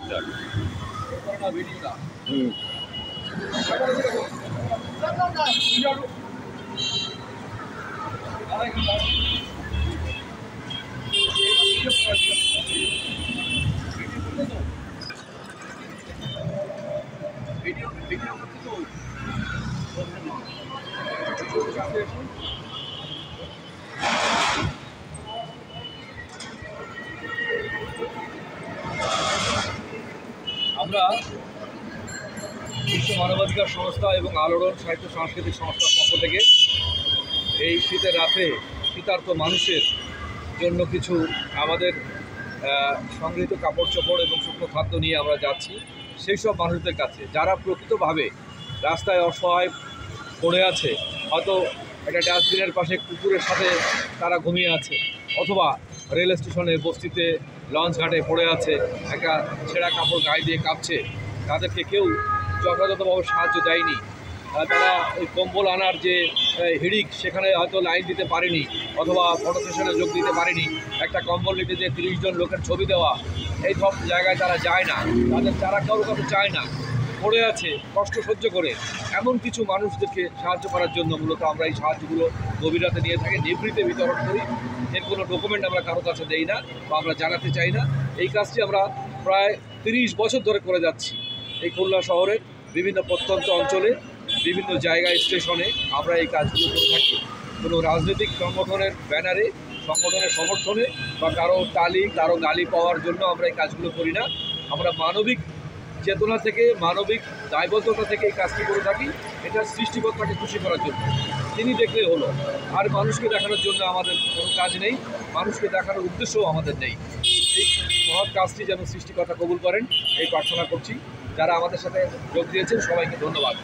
একটা আমরা বিশ্ব মানবাধিকার সংস্থা এবং আলোড়ন সাহিত্য সাংস্কৃতিক সংস্থার পক্ষ থেকে এই শীতের রাতে শীতার্ত মানুষের জন্য কিছু আমাদের সংগৃহীত কাপড় চোপড় এবং শুকনো খাদ্য নিয়ে আমরা যাচ্ছি সেই সব মানুষদের কাছে যারা প্রকৃতভাবে রাস্তায় অসহায় পড়ে আছে, হয়তো একটা ডাস্টবিনের পাশে কুকুরের সাথে তারা ঘুমিয়ে আছে, অথবা রেল স্টেশনে বস্তিতে লঞ্চ ঘাটে পড়ে আছে, একটা ছেঁড়া কাপড় গায়ে দিয়ে কাঁপছে, তাদেরকে কেউ যথাযথভাবে সাহায্য দেয়নি। তারা ওই কম্বল আনার যে হিড়িক সেখানে হয়তো লাইন দিতে পারেনি, অথবা ফটো সেশনে যোগ দিতে পারেনি। একটা কম্বল নিতে যে 30 জন লোকের ছবি দেওয়া, এই সব জায়গায় তারা যায় না, তারা কারো কাছে চায় না, পড়ে আছে কষ্ট সহ্য করে। এমন কিছু মানুষদেরকে সাহায্য করার জন্য মূলত আমরা এই সাহায্যগুলো গভীর রাতে নিয়ে থাকি, নিভৃতে বিতরণ করি। এর কোনো ডকুমেন্ট আমরা কারো কাছে দেই না বা আমরা জানাতে চাই না। এই কাজটি আমরা প্রায় 30 বছর ধরে করে যাচ্ছি। এই খুলনা শহরের বিভিন্ন প্রত্যন্ত অঞ্চলে বিভিন্ন জায়গায় স্টেশনে আমরা এই কাজগুলো করে থাকি। কোনো রাজনৈতিক সংগঠনের ব্যানারে, সংগঠনের সমর্থনে বা কারো টালি কারো গালি পাওয়ার জন্য আমরা এই কাজগুলো করি না। আমরা মানবিক চেতনা থেকে, মানবিক দায়বদ্ধতা থেকে এই কাজটি করে থাকি। এটা সৃষ্টিকর্তাকে খুশি করার জন্য, তিনি দেখলে হলো। আর মানুষকে দেখানোর জন্য আমাদের কোনো কাজ নেই, মানুষকে দেখানোর উদ্দেশ্যও আমাদের নেই। এই মহৎ কাজটি যেন সৃষ্টিকর্তা কবুল করেন এই প্রার্থনা করছি। যারা আমাদের সাথে যোগ দিয়েছেন সবাইকে ধন্যবাদ।